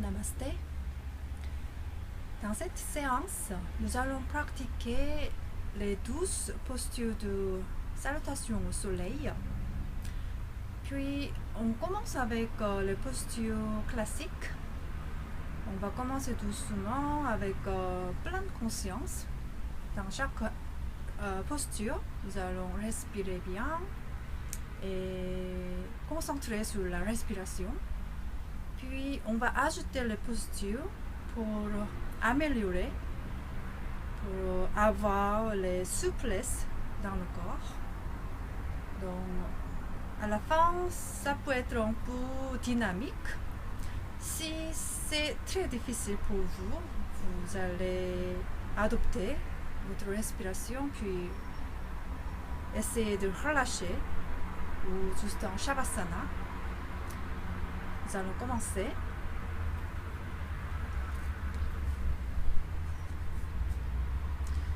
Namasté. Dans cette séance, nous allons pratiquer les 12 postures de salutation au soleil. Puis, on commence avec les postures classiques. On va commencer doucement avec plein de conscience. Dans chaque posture, nous allons respirer bien et concentrer sur la respiration. Puis, on va ajouter les postures pour améliorer, pour avoir les souplesses dans le corps. Donc, à la fin, ça peut être un peu dynamique. Si c'est très difficile pour vous, vous allez adopter votre respiration, puis essayer de relâcher, ou juste en Shavasana. Nous allons commencer.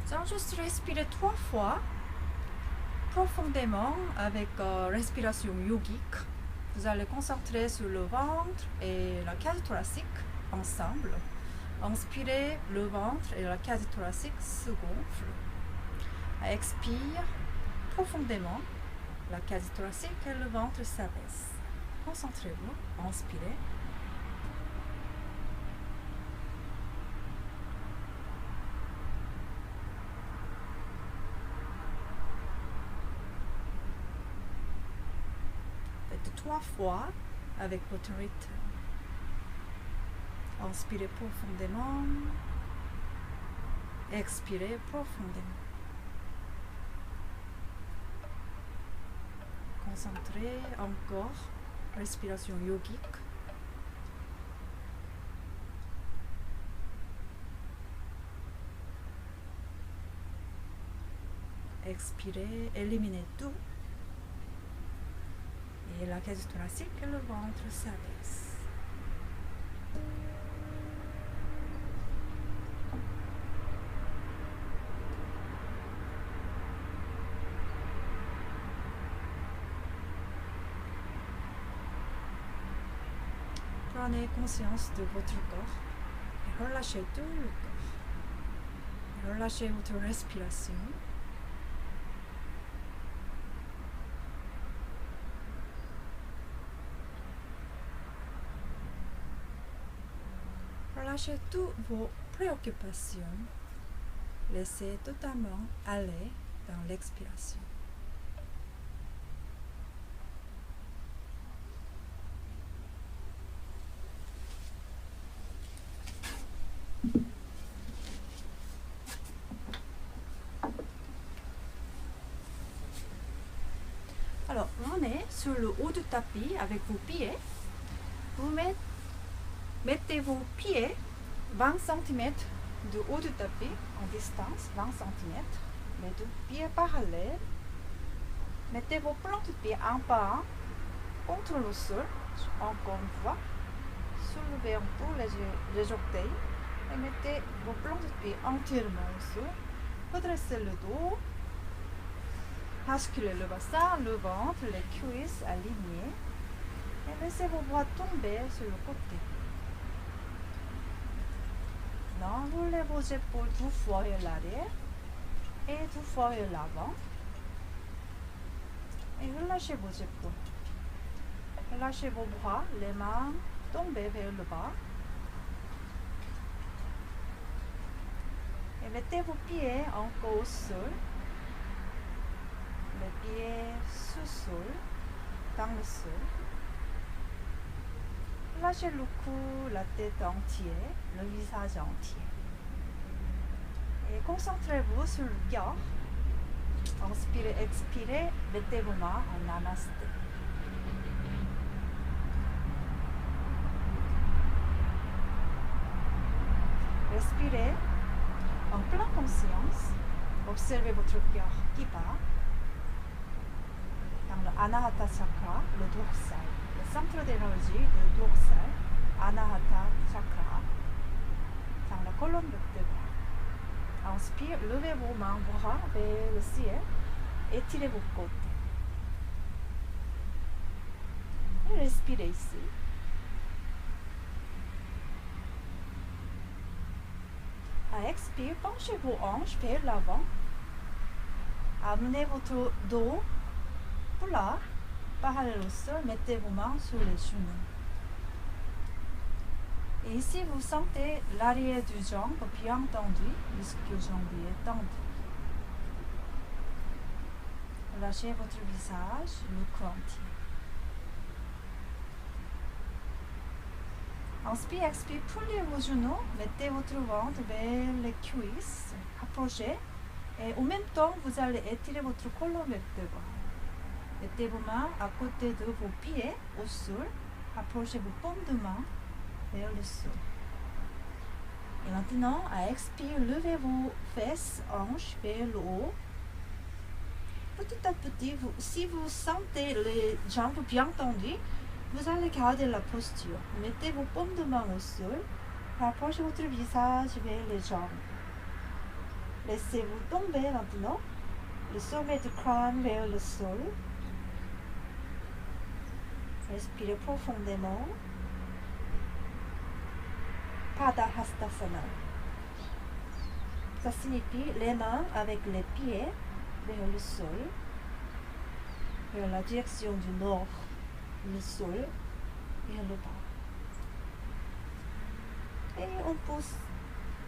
Nous allons juste respirer 3 fois profondément avec respiration yogique. Vous allez concentrer sur le ventre et la cage thoracique ensemble. Inspirez, le ventre et la cage thoracique se gonflent. Expire profondément, la cage thoracique et le ventre s'abaissent. Concentrez-vous, inspirez. Faites 3 fois avec votre rythme. Inspirez profondément. Expirez profondément. Concentrez encore. Respiration yogique. Expirez, éliminez tout. Et la cage thoracique et le ventre s'abaissent. Prenez conscience de votre corps et relâchez tout le corps. Relâchez votre respiration. Relâchez toutes vos préoccupations. Laissez totalement aller dans l'expiration. Alors, venez sur le haut du tapis avec vos pieds. Vous mettez vos pieds 20 cm de haut du tapis en distance, 20 cm. Les deux pieds parallèles. Mettez vos plantes de pied un par un contre le sol. Encore une fois. Soulevez un peu les orteils et mettez vos plantes de pied entièrement au sol. Redressez le dos. Basculez le bassin, le ventre, les cuisses alignées et laissez vos bras tomber sur le côté. Enroulez vos épaules 2 fois vers l'arrière et 2 fois vers l'avant et relâchez vos épaules. Relâchez vos bras, les mains tombées vers le bas et mettez vos pieds encore au sol. Les pieds sous sol, dans le sol. Lâchez le cou, la tête entière, le visage entier. Et concentrez-vous sur le cœur. Inspirez, expirez, mettez vos mains en namasté. Respirez en pleine conscience. Observez votre cœur qui bat. Dans le Anahata Chakra, le dorsal, le centre d'énergie du dorsal, Anahata Chakra, dans la colonne vertébrale. Inspire, levez vos mains, bras vers le ciel, étirez vos côtés. Et respirez ici. À expire, penchez vos hanches vers l'avant. Amenez votre dos plat, parallèle au sol. Mettez vos mains sur les genoux. Et ici, vous sentez l'arrière du jambe bien tendu, l'ischio-jambier tendu. Lâchez votre visage, le cou entier. Inspire, expire, pliez vos genoux, mettez votre ventre vers les cuisses, approchez. Et en même temps, vous allez étirer votre colonne vertébrale. Mettez vos mains à côté de vos pieds au sol, approchez vos paumes de main vers le sol. Et maintenant, à expire, levez vos fesses, hanches vers le haut. Petit à petit, si vous sentez les jambes bien tendues, vous allez garder la posture. Mettez vos paumes de main au sol. Rapprochez votre visage vers les jambes. Laissez-vous tomber maintenant. Le sommet du crâne vers le sol. Respirez profondément. Padahastasana. Ça signifie les mains avec les pieds vers le sol, vers la direction du nord, le sol et le bas. Et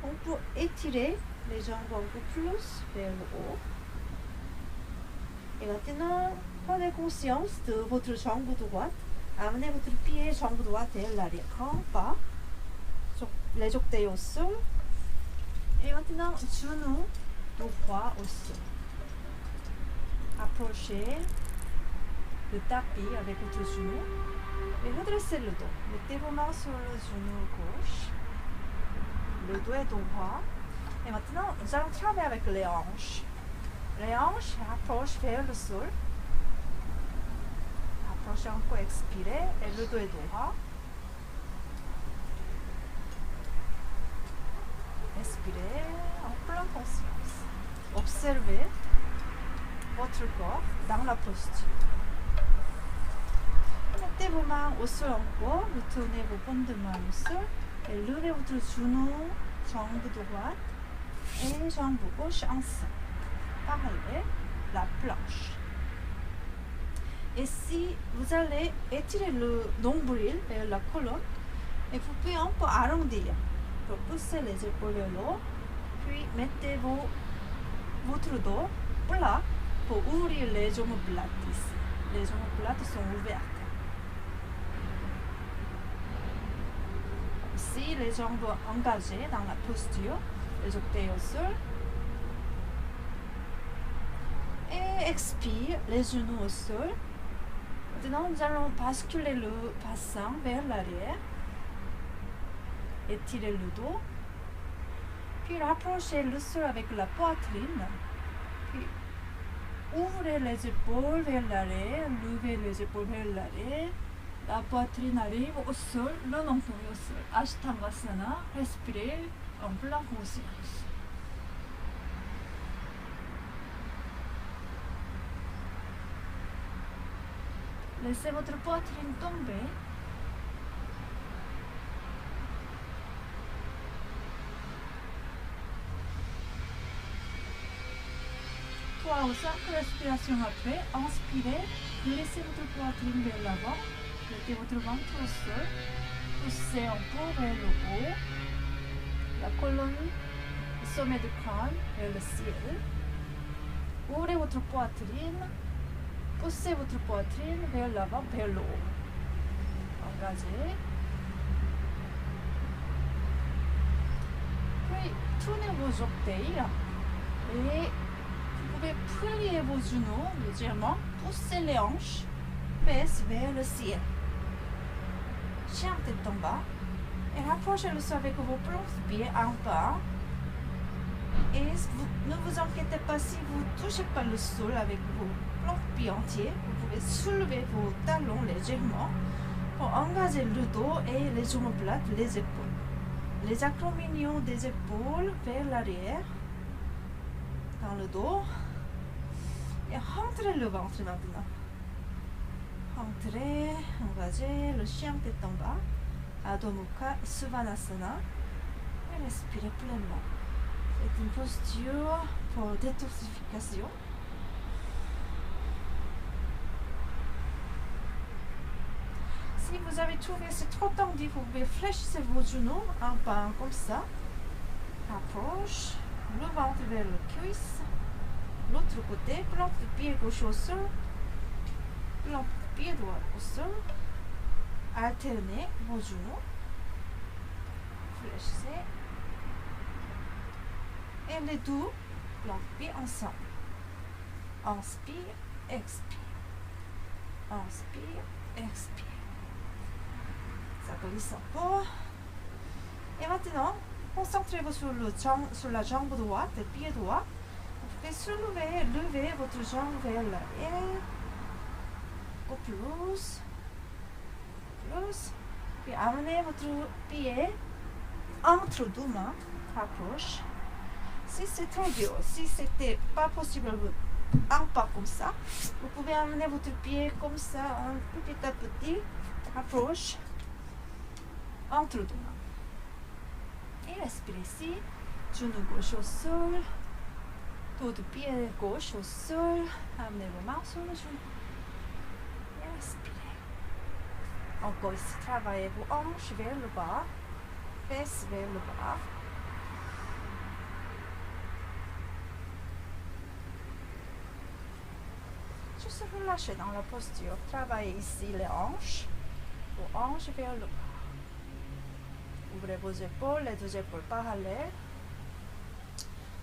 on peut étirer les jambes un peu plus vers le haut. Et maintenant, prenez conscience de votre jambe droite. Amenez votre pied, jambe droite vers l'arrière. Grand pas. Les orteils au sol. Et maintenant, genou droit au sol. Approchez le tapis avec votre genou et redressez le dos. Mettez vos mains sur le genou gauche. Le dos est droit. Et maintenant, nous allons travailler avec les hanches. Les hanches approchent vers le sol. Approchez encore, expirez et le dos est droit. Respirez en pleine conscience. Observez votre corps dans la posture. Mettez vos mains au sol encore, retournez vos paumes de main au sol et levez votre genou, jambe droite et jambe gauche ensemble. Parallèle, la planche. Et si vous allez étirer le nombril vers la colonne, et vous pouvez un peu arrondir pour pousser les épaules vers le haut, puis mettez votre dos plat pour ouvrir les omoplates ici. Les omoplates sont ouvertes. Ici, les jambes engagées dans la posture, les orteils au sol. Et expire, les genoux au sol. Maintenant, nous allons basculer le bassin vers l'arrière. Étirez le dos. Puis rapprochez le sol avec la poitrine. Puis ouvrez les épaules vers l'arrière, levez les épaules vers l'arrière. La poitrine arrive au sol, le nombril au sol. Ashtangasana, respirez en pleine conscience. Laissez votre poitrine tomber. Trois ou cinq respirations après, inspirez, laissez votre poitrine vers l'avant, mettez votre ventre au sol, poussez un peu vers le haut, la colonne, le sommet du crâne vers le ciel. Ouvrez votre poitrine, poussez votre poitrine vers l'avant, vers le haut. Engagez. Puis tournez vos orteils et vous pouvez plier vos genoux légèrement, pousser les hanches, fesses vers le ciel. Chien tête en bas et rapprochez le sol avec vos propres pieds un pas. Et ne vous inquiétez pas si vous ne touchez pas le sol avec vos propres pieds entiers. Vous pouvez soulever vos talons légèrement pour engager le dos et les omoplates, les épaules. Les acromignons des épaules vers l'arrière, dans le dos. Et rentrez le ventre maintenant. Rentrez, engagez le chien tête en bas. Adho Mukha, Svanasana. Et respirez pleinement. est une posture pour détoxification. Si vous avez trouvé c'est trop tendu, vous pouvez fléchir vos genoux un pas comme ça. Approche, le ventre vers le cuisse. L'autre côté, plante le pied gauche au sol, plante le pied droit au sol. Alternez vos genoux. Fléchissez. Et les deux plantes le pied ensemble. Inspire, expire. Inspire, expire. Ça glisse un peu. Et maintenant, concentrez-vous sur la jambe droite, le pied droit. Vous pouvez soulever, lever votre jambe vers l'arrière. Au plus. Plus. Puis amenez votre pied entre deux mains. Approche. Si c'est trop dur, si c'était pas possible, un pas comme ça, vous pouvez amener votre pied comme ça, petit à petit. Approche. Entre deux mains. Et respirez ici. Genou gauche au sol. Dos de pied gauche au sol. Amenez vos mains sur le genou. Et respirez. Encore ici, travaillez vos hanches vers le bas. Fesses vers le bas. Juste relâchez dans la posture. Travaillez ici les hanches. Vos hanches vers le bas. Ouvrez vos épaules, les deux épaules parallèles.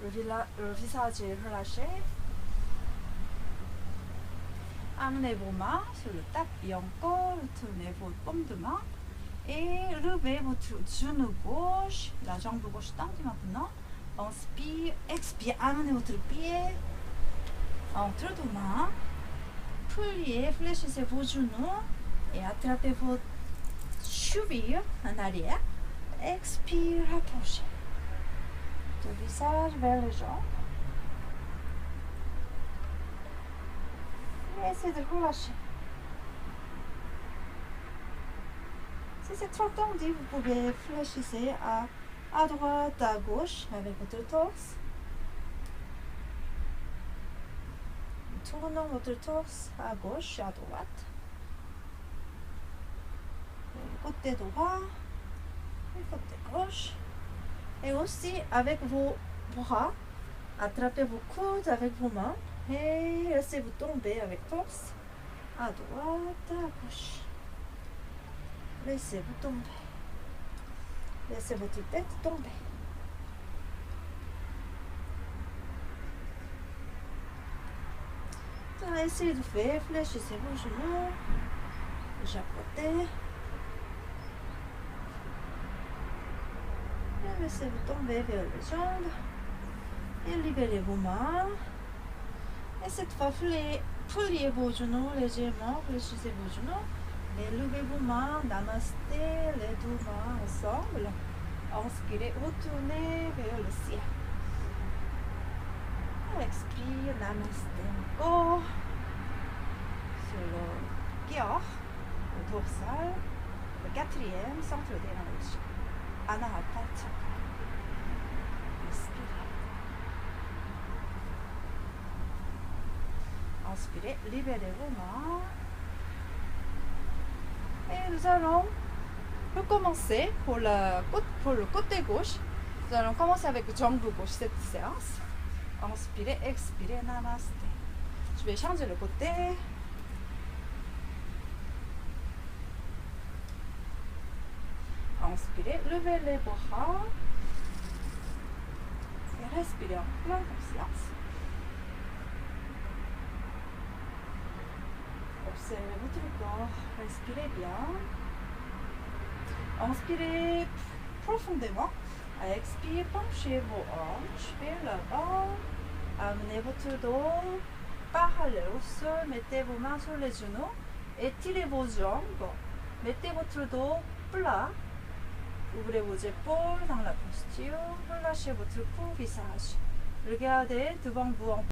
Le visage est relâché. Amenez vos mains sur le tapis encore. Tournez vos paumes de main. Et levez votre genou gauche. La jambe gauche tendue maintenant. Inspire, expire. Amenez votre pied entre deux mains. Pliez, fléchissez vos genoux. Et attrapez vos chevilles en arrière. Expire, rapprochez. Le visage vers les jambes. Et essayez de relâcher. Si c'est trop tendu, vous pouvez fléchir à droite, à gauche avec votre torse. Tournons votre torse à gauche et à droite. Côté droit. Côté gauche. Et aussi avec vos bras, attrapez vos coudes avec vos mains et laissez-vous tomber avec force à droite, à gauche. Laissez-vous tomber. Laissez votre tête tomber. Essayez de faire, fléchissez vos genoux, jacotez. Laissez-vous tomber vers les jambes et libérez vos mains. Et cette fois, pliez vos genoux légèrement, fléchissez vos genoux et levez vos mains, namasté, les deux mains ensemble. Inspirez, retournez vers le ciel. Expire, namasté encore. Sur le cœur, le dorsal, le quatrième, centre des hanches. Anahata Chakra. Inspirez. Inspirez, libérez vos mains. Et nous allons recommencer pour le côté gauche. Nous allons commencer avec jambe gauche cette séance. Inspirez, expirez, namasté. Je vais changer le côté. Inspirez, levez les bras. Et respirez en pleine conscience. Observez votre corps. Respirez bien. Inspirez profondément. Expirez, penchez vos hanches vers le bas. Amenez votre dos parallèle au sol. Mettez vos mains sur les genoux. Étirez vos jambes. Mettez votre dos plat. Ouvrez vos épaules dans la posture. Relâchez votre cou, visage. Regardez devant vous en